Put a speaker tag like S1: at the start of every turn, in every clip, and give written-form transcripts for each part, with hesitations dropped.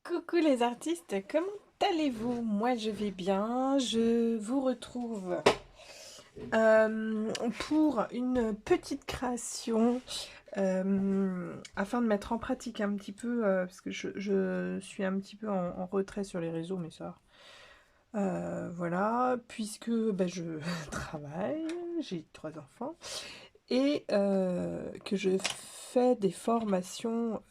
S1: Coucou les artistes, comment allez-vous? Moi je vais bien, je vous retrouve pour une petite création afin de mettre en pratique un petit peu, parce que je suis un petit peu en retrait sur les réseaux, mais ça, voilà, puisque je travaille, j'ai 3 enfants, et que je fais des formations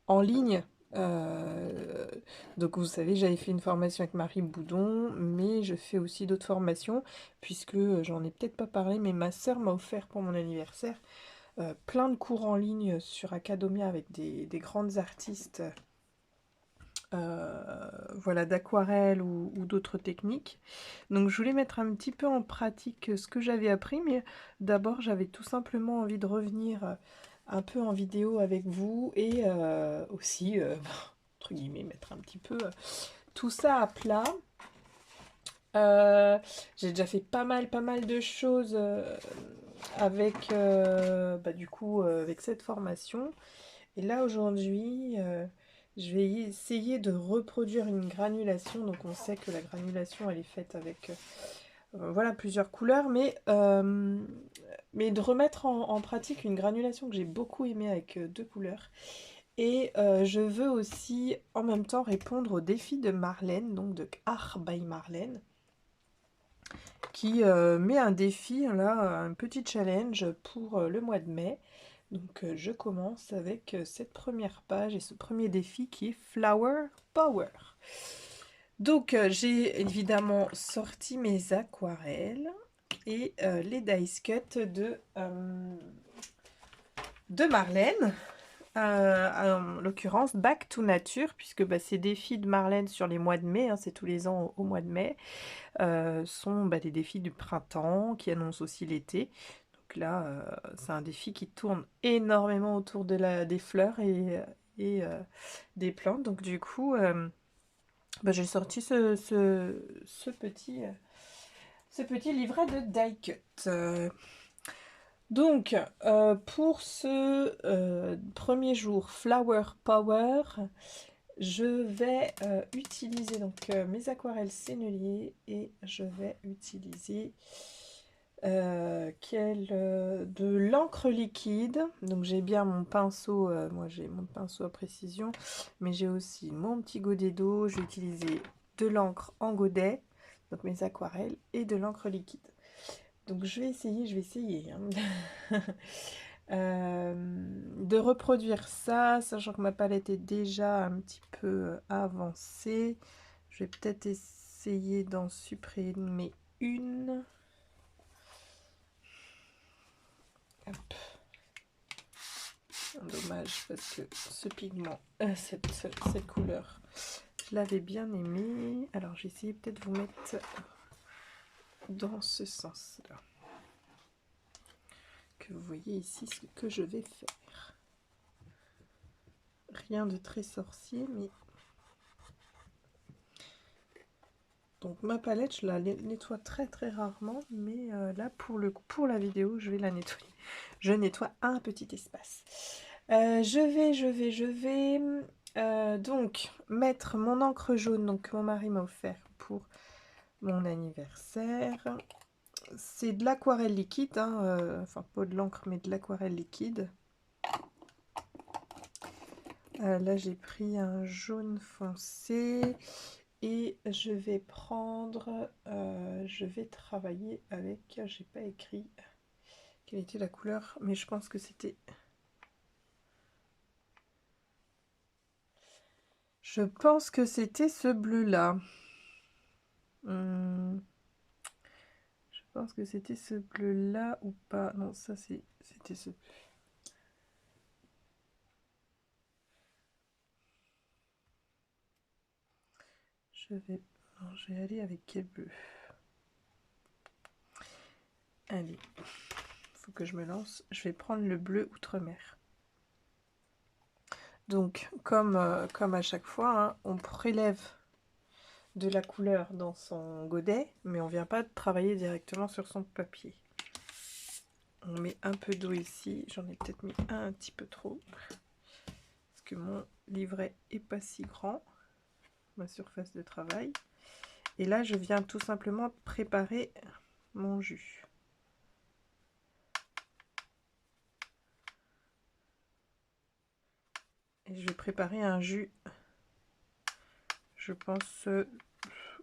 S1: en ligne. Euh, donc vous savez, j'avais fait une formation avec Marie Boudon, mais je fais aussi d'autres formations, puisque j'en ai peut-être pas parlé, mais ma sœur m'a offert pour mon anniversaire plein de cours en ligne sur Academia avec des grandes artistes, voilà, d'aquarelle ou d'autres techniques. Donc je voulais mettre un petit peu en pratique ce que j'avais appris, mais d'abord j'avais tout simplement envie de revenir un peu en vidéo avec vous et aussi, entre guillemets, mettre un petit peu tout ça à plat. J'ai déjà fait pas mal de choses avec, du coup, avec cette formation. Et là, aujourd'hui, je vais essayer de reproduire une granulation. Donc, on sait que la granulation, elle est faite avec voilà, plusieurs couleurs, mais de remettre en pratique une granulation que j'ai beaucoup aimée avec 2 couleurs. Et je veux aussi en même temps répondre au défi de Marlène, donc de Art by Marlène, qui met un défi, là, un petit challenge pour le mois de mai. Donc je commence avec cette première page et ce premier défi qui est Flower Power. Donc j'ai évidemment sorti mes aquarelles et les dice cut de Marlène. En l'occurrence Back to Nature, puisque c'est défis de Marlène sur les mois de mai, hein, c'est tous les ans au mois de mai, sont des défis du printemps qui annoncent aussi l'été. Donc là, c'est un défi qui tourne énormément autour des fleurs et des plantes. Donc du coup, j'ai sorti ce petit livret de die cut. Donc, pour ce premier jour Flower Power, je vais utiliser donc mes aquarelles sennelier et je vais utiliser de l'encre liquide. Donc j'ai bien mon pinceau, moi j'ai mon pinceau à précision, mais j'ai aussi mon petit godet d'eau. Je vais utiliser de l'encre en godet, donc mes aquarelles, et de l'encre liquide. Donc je vais essayer hein, de reproduire ça, sachant que ma palette est déjà un petit peu avancée. Je vais peut-être essayer d'en supprimer une. Hop. Dommage parce que ce pigment, cette couleur, je l'avais bien aimé. Alors j'ai essayé peut-être de vous mettre dans ce sens-là. Que vous voyez ici ce que je vais faire. Rien de très sorcier, mais... Donc ma palette, je la nettoie très rarement, mais là pour la vidéo, je vais la nettoyer. Je nettoie un petit espace. Je vais donc mettre mon encre jaune, donc que mon mari m'a offert pour mon anniversaire. C'est de l'aquarelle liquide, hein, enfin pas de l'encre, mais de l'aquarelle liquide. Là j'ai pris un jaune foncé. Et je vais prendre, je vais travailler avec, j'ai pas écrit quelle était la couleur, mais je pense que c'était, je pense que c'était ce bleu là. Je pense que c'était ce bleu là ou pas. Non, ça c'était ce bleu. Je vais aller avec quel bleu? Allez, faut que je me lance. Je vais prendre le bleu outre-mer. Donc, comme à chaque fois, hein, on prélève de la couleur dans son godet, mais on vient pas travailler directement sur son papier. On met un peu d'eau ici, j'en ai peut-être mis un petit peu trop, parce que mon livret est pas si grand, ma surface de travail. Et là, je viens tout simplement préparer mon jus. Et je vais préparer un jus. Je pense,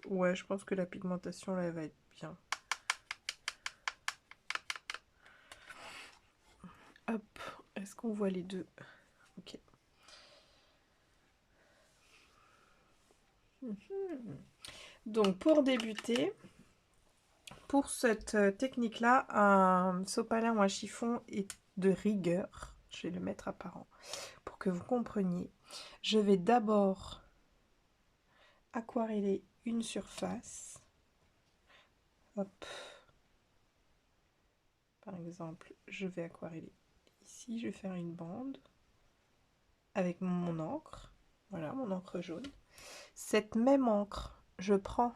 S1: ouais, je pense que la pigmentation là, elle va être bien. Hop, est-ce qu'on voit les deux? Ok. Donc pour débuter, pour cette technique-là, un sopalin ou un chiffon est de rigueur. Je vais le mettre apparent pour que vous compreniez. Je vais d'abord aquareller une surface. Hop. Par exemple, je vais aquareller ici, je vais faire une bande avec mon encre. Voilà, mon encre jaune. Cette même encre, je prends un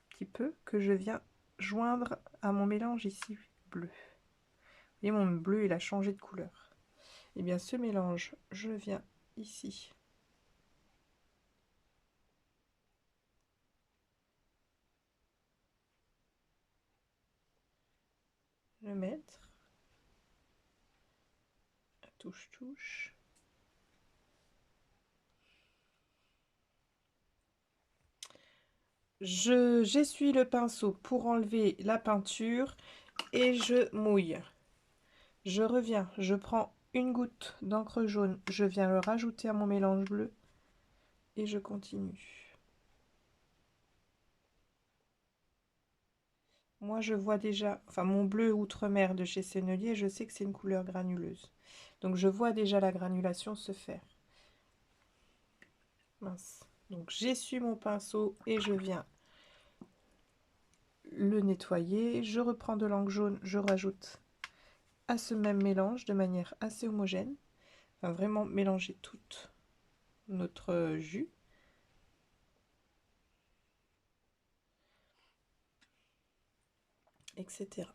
S1: petit peu que je viens joindre à mon mélange ici bleu. Vous voyez, mon bleu, il a changé de couleur. Et bien, ce mélange, je viens ici le mettre. Touche, touche. J'essuie le pinceau pour enlever la peinture et je mouille. Je reviens, je prends une goutte d'encre jaune, je viens le rajouter à mon mélange bleu et je continue. Moi je vois déjà, enfin mon bleu outre-mer de chez Sennelier, je sais que c'est une couleur granuleuse. Donc je vois déjà la granulation se faire. Mince. Donc j'essuie mon pinceau et je viens le nettoyer. Je reprends de l'encre jaune, je rajoute à ce même mélange de manière assez homogène. Enfin, vraiment mélanger tout notre jus. Etc.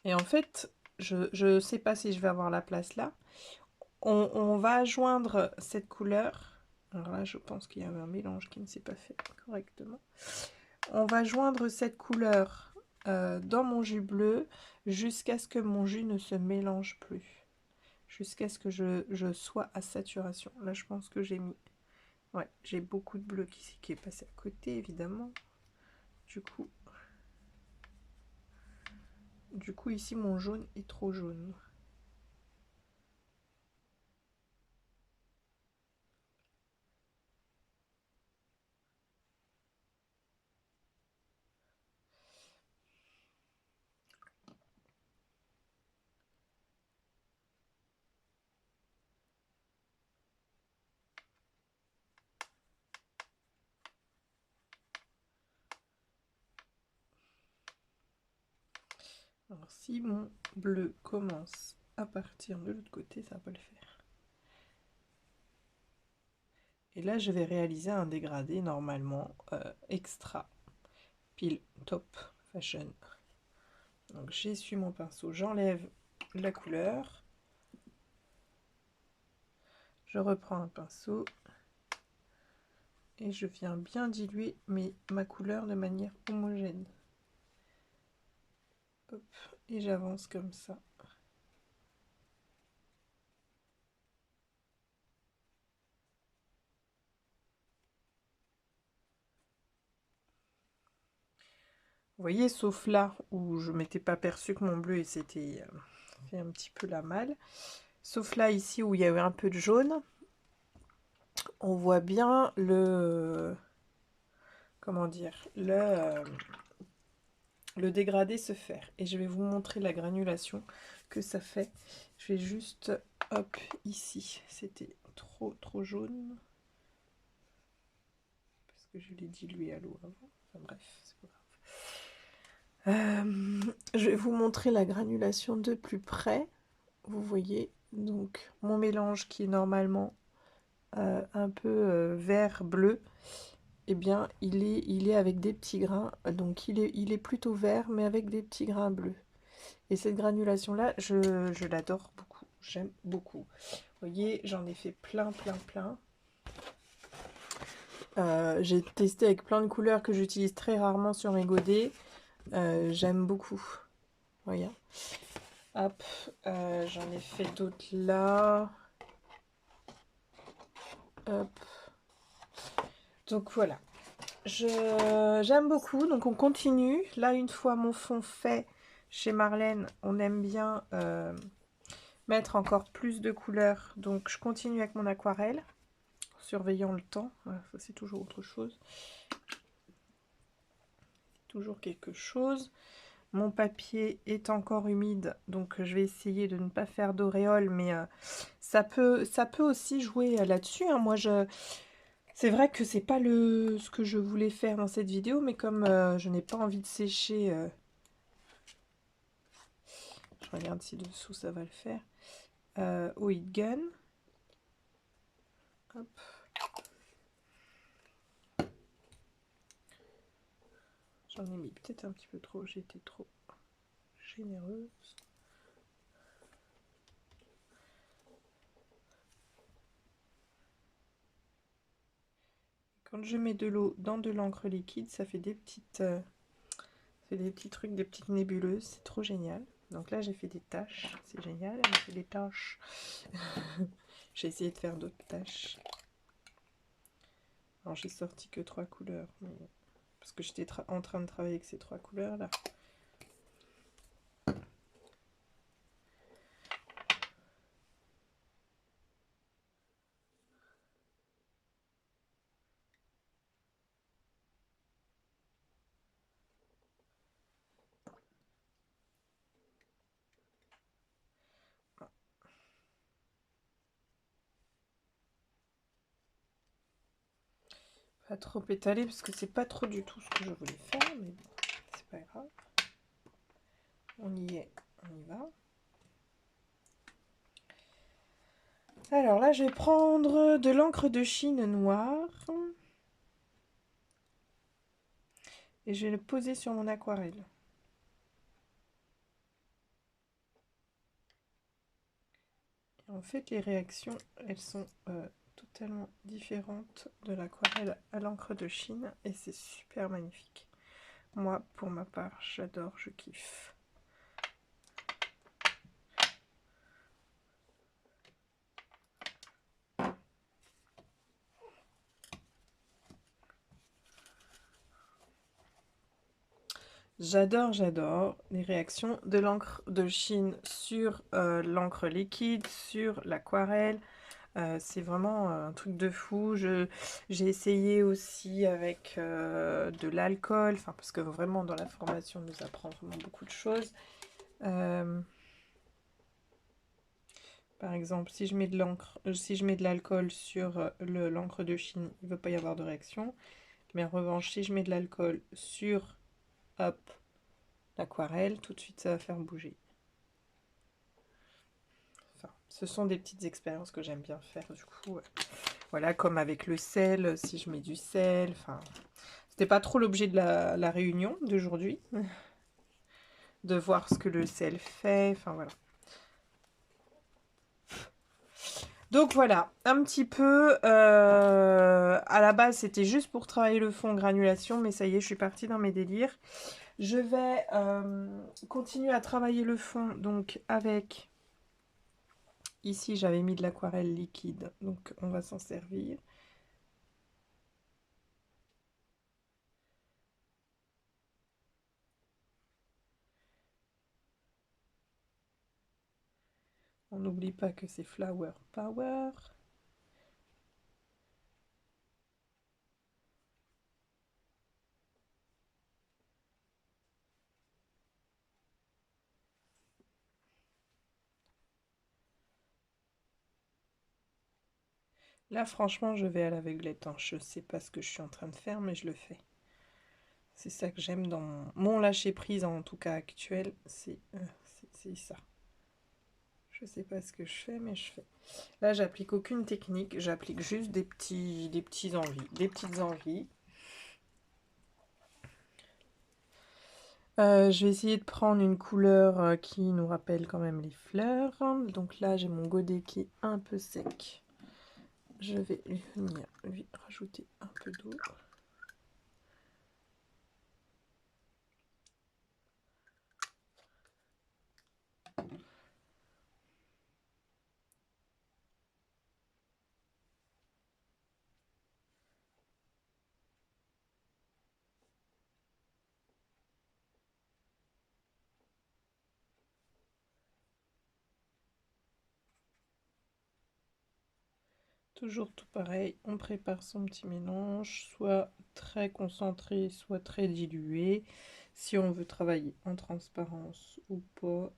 S1: Et en fait, je ne sais pas si je vais avoir la place là. On va joindre cette couleur. Alors là, je pense qu'il y avait un mélange qui ne s'est pas fait correctement. On va joindre cette couleur dans mon jus bleu jusqu'à ce que mon jus ne se mélange plus. Jusqu'à ce que je sois à saturation. Là, je pense que j'ai mis... Ouais, j'ai beaucoup de bleu qui est passé à côté, évidemment. Du coup, ici, mon jaune est trop jaune. Alors, si mon bleu commence à partir de l'autre côté, ça peut le faire. Et là, je vais réaliser un dégradé normalement extra, pile top fashion. Donc, j'essuie mon pinceau, j'enlève la couleur. Je reprends un pinceau et je viens bien diluer ma couleur de manière homogène. Hop, et j'avance comme ça. Vous voyez, sauf là où je m'étais pas perçu que mon bleu s'était fait un petit peu la malle. Sauf là ici où il y avait un peu de jaune. On voit bien le... Comment dire, le dégradé se faire. Et je vais vous montrer la granulation que ça fait. Je vais juste, hop, ici, c'était trop jaune. Parce que je l'ai dilué à l'eau avant. Enfin bref, c'est pas grave. Je vais vous montrer la granulation de plus près. Vous voyez, donc mon mélange qui est normalement un peu vert-bleu. Eh bien, il est avec des petits grains, donc il est plutôt vert, mais avec des petits grains bleus. Et cette granulation-là, je l'adore beaucoup. J'aime beaucoup. Vous voyez, j'en ai fait plein, plein, plein. J'ai testé avec plein de couleurs que j'utilise très rarement sur mes godets. J'aime beaucoup. Regarde. Hop, j'en ai fait d'autres là. Hop. Donc voilà. J'aime beaucoup. Donc on continue. Là, une fois mon fond fait chez Marlène, on aime bien mettre encore plus de couleurs. Donc je continue avec mon aquarelle, surveillant le temps. Voilà, ça c'est toujours autre chose. Toujours quelque chose. Mon papier est encore humide, donc je vais essayer de ne pas faire d'auréole, mais ça peut aussi jouer là-dessus. Hein. Moi, c'est vrai que c'est pas ce que je voulais faire dans cette vidéo, mais comme je n'ai pas envie de sécher, je regarde si dessous ça va le faire. Au heat gun. Hop. J'en ai mis peut-être un petit peu trop, j'ai été trop généreuse. Quand je mets de l'eau dans de l'encre liquide, ça fait des petits trucs, des petites nébuleuses, c'est trop génial. Donc là j'ai fait des taches, c'est génial, elle a fait des taches. J'ai essayé de faire d'autres taches. Alors j'ai sorti que 3 couleurs, mais parce que j'étais en train de travailler avec ces 3 couleurs là. Pas trop étaler parce que c'est pas trop du tout ce que je voulais faire, mais bon, c'est pas grave. On y est, on y va. Alors là, je vais prendre de l'encre de Chine noire et je vais le poser sur mon aquarelle. Et en fait, les réactions, elles sont totalement différentes de l'aquarelle à l'encre de Chine et c'est super magnifique. Moi, pour ma part, j'adore, je kiffe. J'adore les réactions de l'encre de Chine sur l'encre liquide, sur l'aquarelle. C'est vraiment un truc de fou. J'ai essayé aussi avec de l'alcool, enfin parce que vraiment dans la formation on nous apprend vraiment beaucoup de choses. Par exemple, si je mets de l'alcool sur l'encre de Chine, il ne va pas y avoir de réaction. Mais en revanche, si je mets de l'alcool sur l'aquarelle, tout de suite ça va faire bouger. Enfin, ce sont des petites expériences que j'aime bien faire du coup. Voilà, comme avec le sel, si je mets du sel. Enfin, c'était pas trop l'objet de la réunion d'aujourd'hui. De voir ce que le sel fait. Enfin voilà. Donc voilà, un petit peu, à la base c'était juste pour travailler le fond en granulation, mais ça y est, je suis partie dans mes délires. Je vais continuer à travailler le fond, donc avec, ici j'avais mis de l'aquarelle liquide, donc on va s'en servir. On n'oublie pas que c'est Flower Power. Là, franchement, je vais à l'aveuglette. Hein. Je ne sais pas ce que je suis en train de faire, mais je le fais. C'est ça que j'aime dans mon lâcher-prise, en tout cas actuel. C'est ça. Je ne sais pas ce que je fais, mais je fais. Là, j'applique aucune technique. J'applique juste des petites envies. Je vais essayer de prendre une couleur qui nous rappelle quand même les fleurs. Donc là, j'ai mon godet qui est un peu sec. Je vais venir lui rajouter un peu d'eau. Toujours tout pareil, on prépare son petit mélange, soit très concentré, soit très dilué, si on veut travailler en transparence ou pas.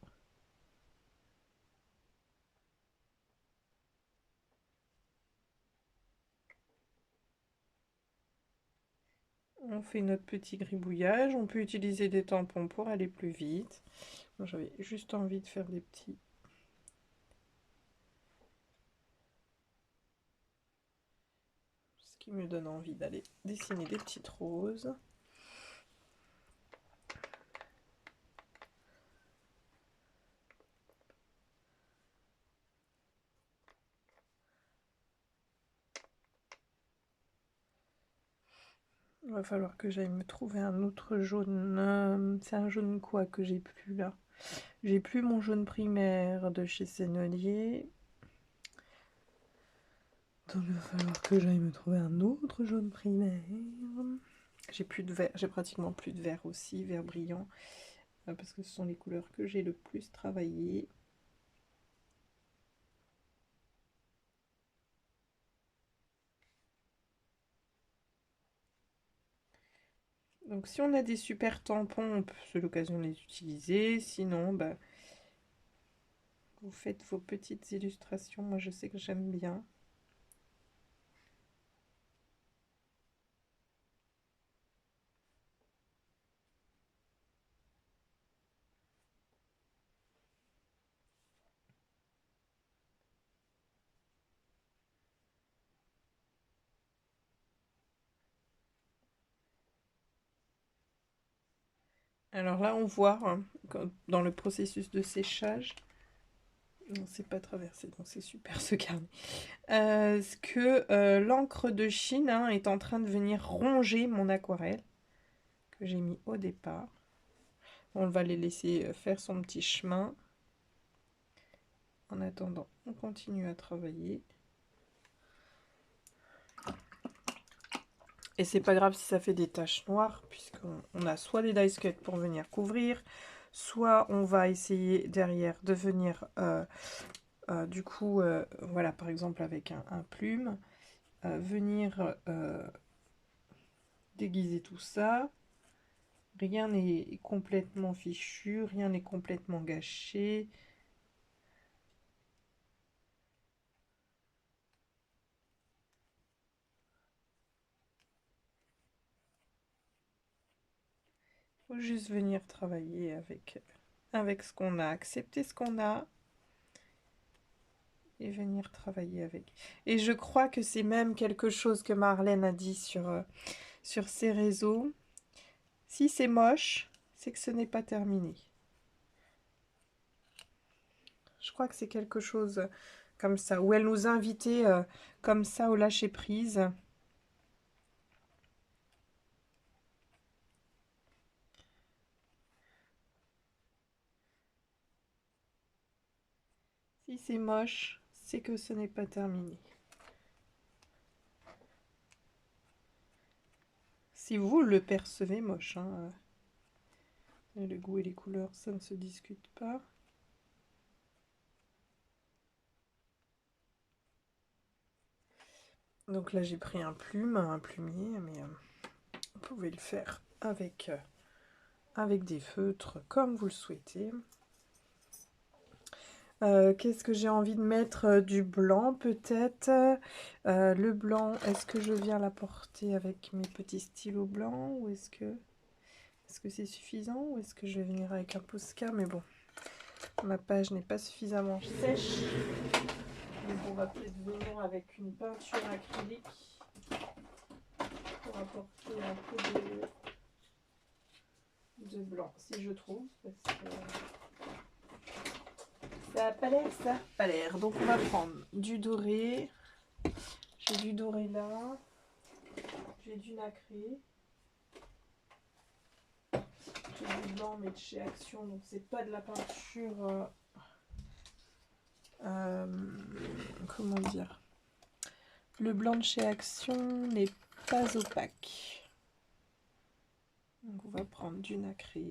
S1: On fait notre petit gribouillage, on peut utiliser des tampons pour aller plus vite. Moi j'avais juste envie de faire des petits... Ce qui me donne envie d'aller dessiner des petites roses. Il va falloir que j'aille me trouver un autre jaune. C'est un jaune quoi que j'ai plus là? J'ai plus mon jaune primaire de chez Sennelier. Donc il va falloir que j'aille me trouver un autre jaune primaire. J'ai plus de vert, j'ai pratiquement plus de vert aussi, vert brillant. Parce que ce sont les couleurs que j'ai le plus travaillées. Donc si on a des super tampons, on peut c'est l'occasion de les utiliser. Sinon, bah, vous faites vos petites illustrations. Moi, je sais que j'aime bien. Alors là, on voit hein, dans le processus de séchage, non, c'est pas traversé, donc c'est super ce carnet, que l'encre de Chine hein, est en train de venir ronger mon aquarelle que j'ai mis au départ. On va les laisser faire son petit chemin. En attendant, on continue à travailler. Et c'est pas grave si ça fait des taches noires, puisqu'on a soit des dice cuts pour venir couvrir, soit on va essayer derrière de venir, du coup, voilà, par exemple avec un plume, venir déguiser tout ça. Rien n'est complètement fichu, rien n'est complètement gâché. Faut juste venir travailler avec ce qu'on a, accepter ce qu'on a et venir travailler avec. Et je crois que c'est même quelque chose que Marlène a dit sur ses réseaux. Si c'est moche, c'est que ce n'est pas terminé. Je crois que c'est quelque chose comme ça, où elle nous invitait comme ça au lâcher prise. Si c'est moche, c'est que ce n'est pas terminé. Si vous le percevez moche, hein, le goût et les couleurs, ça ne se discute pas. Donc là, j'ai pris un plumier, mais vous pouvez le faire avec des feutres comme vous le souhaitez. Qu'est-ce que j'ai envie de mettre? Du blanc peut-être. Le blanc, est-ce que je viens l'apporter avec mes petits stylos blancs ou est-ce que c'est suffisant ou est-ce que je vais venir avec un Posca? Mais bon, ma page n'est pas suffisamment sèche. Donc on va peut-être venir avec une peinture acrylique pour apporter un peu de blanc, si je trouve, parce que ça n'a pas l'air, ça n'a pas l'air. Donc on va prendre du doré. J'ai du doré là. J'ai du nacré. J'ai du blanc, mais de chez Action, donc c'est pas de la peinture. Comment dire? Le blanc de chez Action n'est pas opaque. Donc on va prendre du nacré,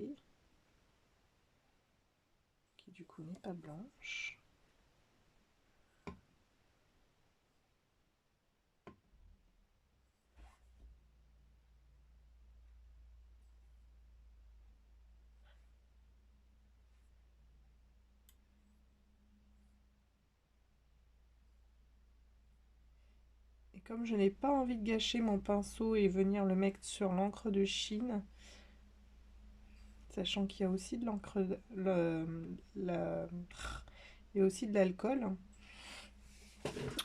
S1: qui du coup n'est pas blanche. Et comme je n'ai pas envie de gâcher mon pinceau et venir le mettre sur l'encre de Chine, sachant qu'il y a aussi de l'encre, et aussi de l'alcool,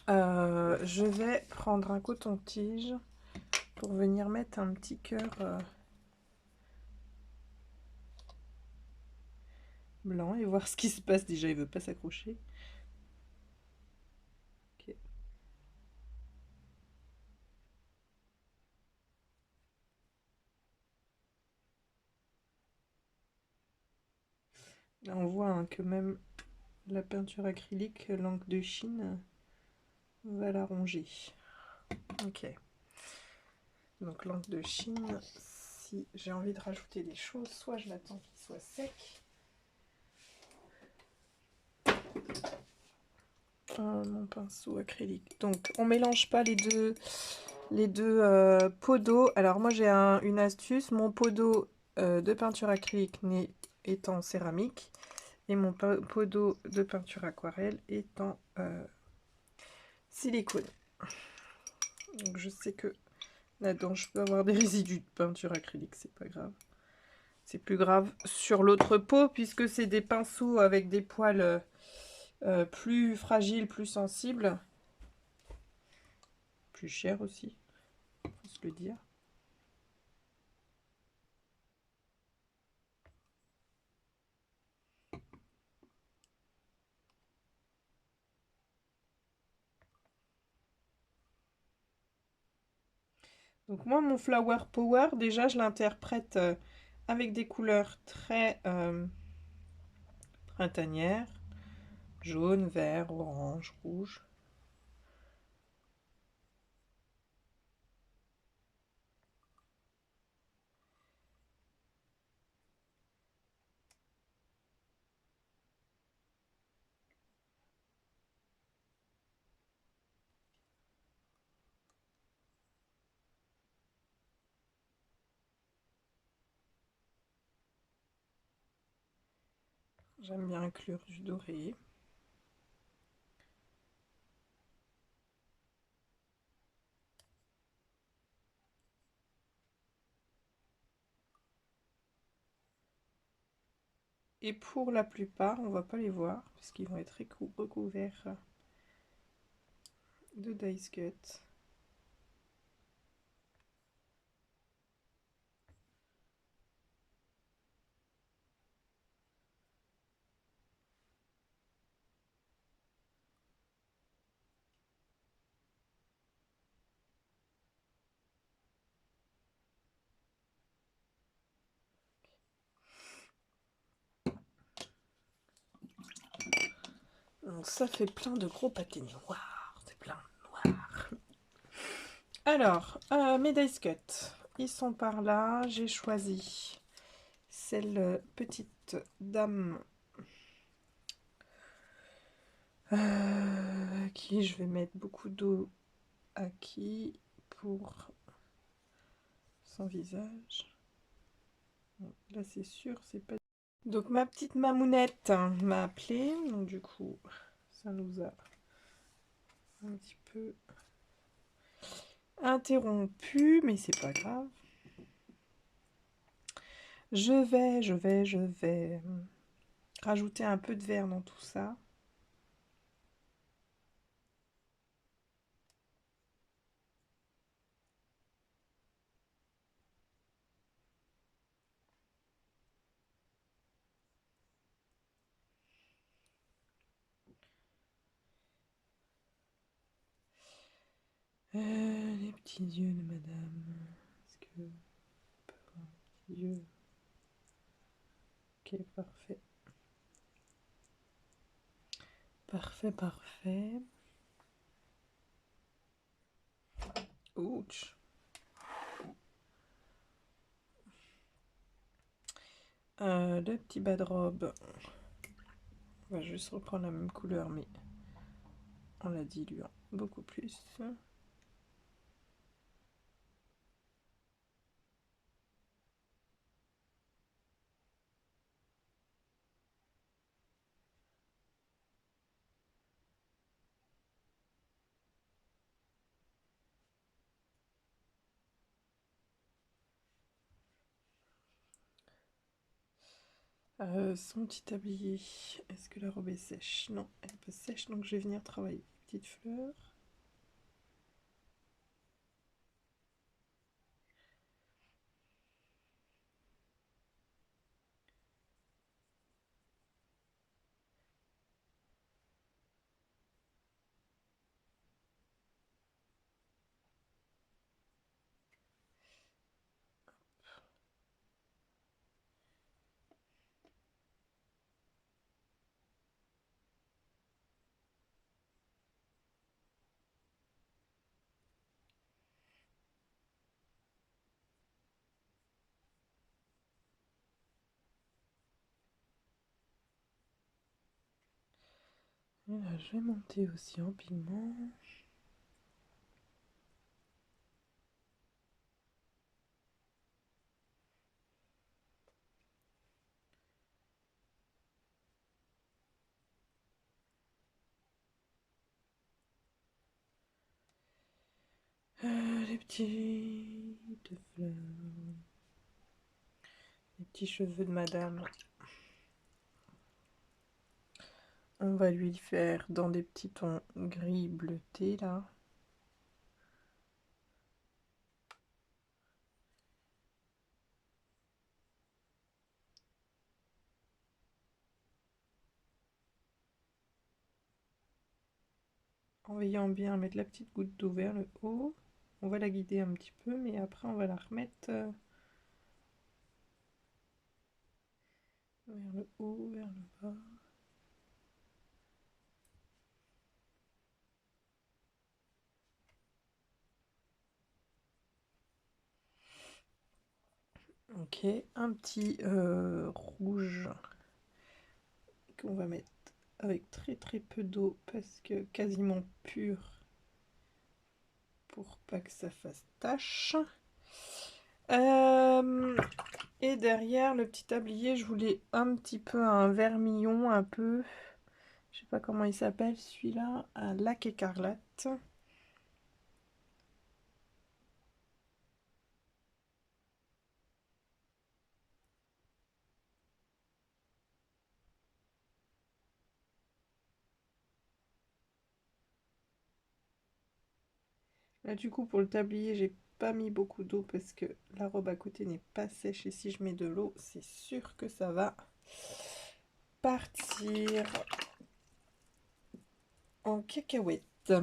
S1: je vais prendre un coton-tige pour venir mettre un petit cœur blanc et voir ce qui se passe. Déjà, il veut pas s'accrocher. Okay. Là, on voit hein, que même la peinture acrylique, l'encre de Chine, va la ronger. Ok. Donc l'encre de Chine, si j'ai envie de rajouter des choses, soit je l'attends qu'il soit sec. Mon pinceau acrylique. Donc on mélange pas les deux pots d'eau. Alors moi j'ai une astuce. Mon pot d'eau de peinture acrylique est en céramique et mon pot d'eau de peinture aquarelle est en silicone. Donc je sais que là-dedans je peux avoir des résidus de peinture acrylique, c'est pas grave. C'est plus grave sur l'autre pot puisque c'est des pinceaux avec des poils plus fragiles, plus sensibles. Plus chers aussi, faut se le dire. Donc moi, mon Flower Power, déjà, je l'interprète avec des couleurs très printanières. Jaune, vert, orange, rouge. J'aime bien inclure du doré. Et pour la plupart, on va pas les voir, parce qu'ils vont être recouverts de Dice Cut. Donc ça fait plein de gros pâtés noirs. C'est plein de noir. Alors, mes Dice Cut, ils sont par là. J'ai choisi celle petite dame qui je vais mettre beaucoup d'eau à qui pour son visage. Bon, là c'est sûr, c'est pas... Donc ma petite mamounette m'a appelé, donc du coup ça nous a un petit peu interrompu, mais c'est pas grave. Je vais rajouter un peu de vert dans tout ça. Les petits yeux de madame. Est-ce que on peut avoir un petit yeux? Ok, parfait. Parfait, parfait. Ouch. Le petit bas de robe. On va juste reprendre la même couleur, mais en la diluant beaucoup plus. Son petit tablier. Est-ce que la robe est sèche? Non, elle n'est pas sèche, donc je vais venir travailler les petites fleurs. Et là, je vais monter aussi en pigment. Les petites fleurs. Les petits cheveux de madame. On va lui faire dans des petits tons gris bleutés là. En veillant bien à mettre la petite goutte d'eau vers le haut. On va la guider un petit peu, mais après on va la remettre vers le haut, vers le bas. Ok, un petit rouge qu'on va mettre avec très très peu d'eau parce que quasiment pur pour pas que ça fasse tache. Et derrière le petit tablier, je voulais un petit peu un vermillon, un peu, je sais pas comment il s'appelle celui-là, un lac écarlate. Là du coup pour le tablier, j'ai pas mis beaucoup d'eau parce que la robe à côté n'est pas sèche et si je mets de l'eau, c'est sûr que ça va partir en cacahuète.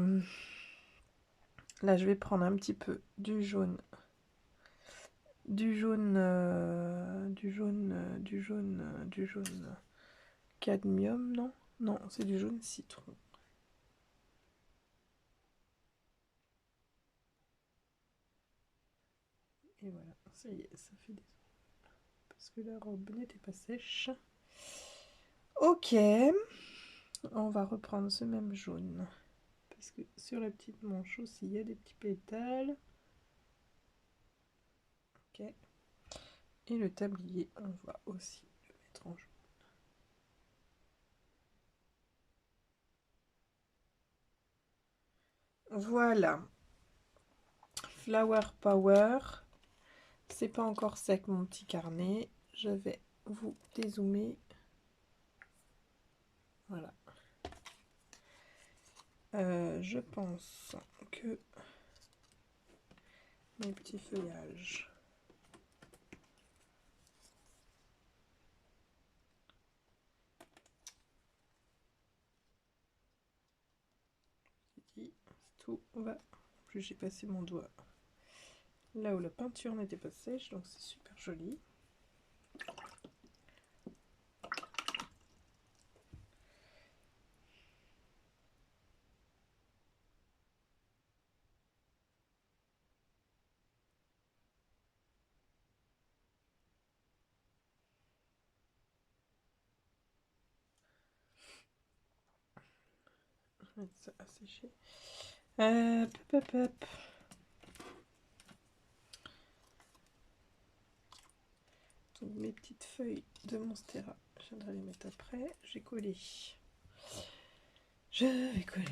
S1: Là je vais prendre un petit peu du jaune, du jaune cadmium, non? Non, c'est du jaune citron. Et voilà, ça y est, ça fait des... Parce que la robe n'était pas sèche. Ok, on va reprendre ce même jaune. Parce que sur la petite manche aussi, il y a des petits pétales. Ok. Et le tablier, on va aussi le mettre en jaune. Voilà. Flower Power. C'est pas encore sec mon petit carnet. Je vais vous dézoomer. Voilà. Je pense que mes petits feuillages. Tout va plus j'ai passé mon doigt là où la peinture n'était pas sèche, donc c'est super joli. Je vais mettre ça à sécher. Hop, hop, hop. Donc mes petites feuilles de Monstera, je viendrai les mettre après. J'ai collé. Je vais coller.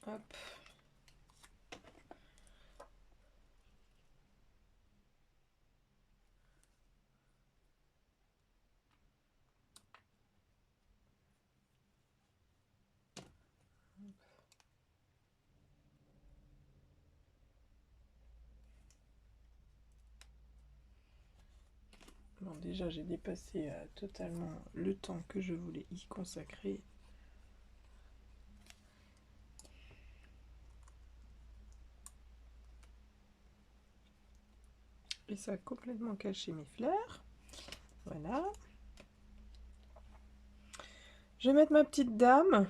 S1: Hop. Bon, déjà j'ai dépassé totalement le temps que je voulais y consacrer. Et ça a complètement caché mes fleurs. Voilà. Je vais mettre ma petite dame.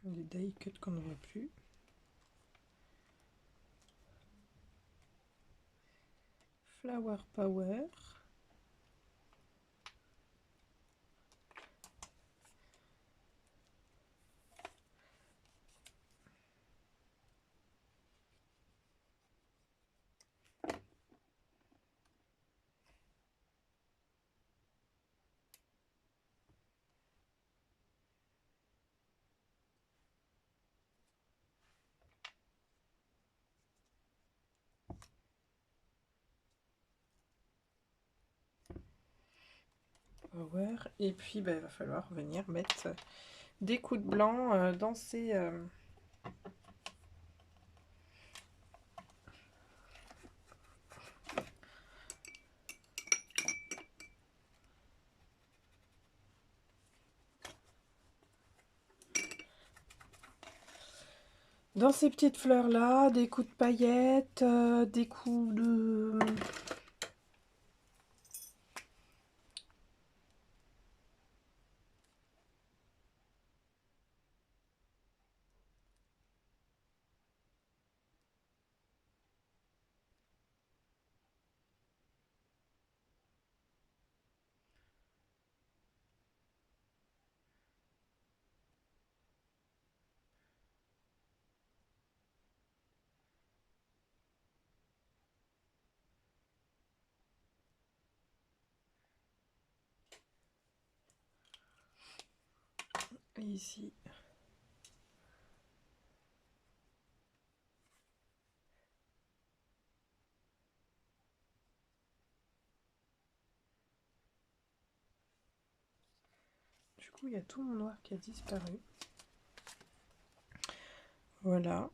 S1: Des die cuts qu'on ne voit plus. Flower Power. Power. Et puis il va falloir venir mettre des coups de blanc dans ces... dans ces petites fleurs là, des coups de paillettes, des coups de... Et ici. Du coup, il y a tout mon noir qui a disparu. Voilà.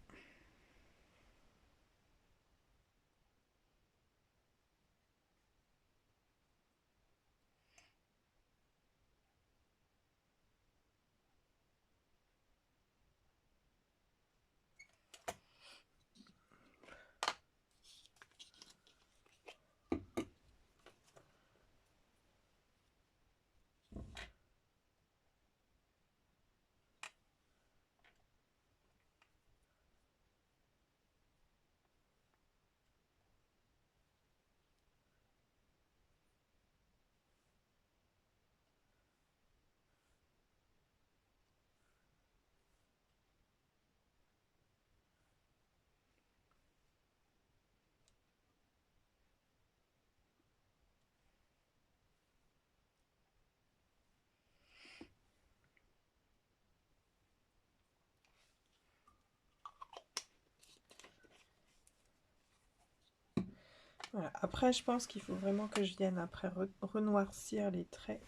S1: Voilà. Après, je pense qu'il faut vraiment que je vienne après renoircir les traits.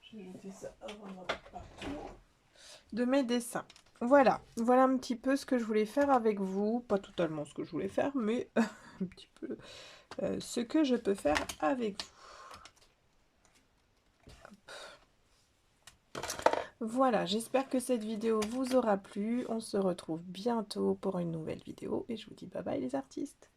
S1: Je vais jeter ça avant d'en mettre partout. De mes dessins. Voilà, voilà un petit peu ce que je voulais faire avec vous. Pas totalement ce que je voulais faire, mais un petit peu ce que je peux faire avec vous. Voilà, j'espère que cette vidéo vous aura plu. On se retrouve bientôt pour une nouvelle vidéo et je vous dis bye bye les artistes.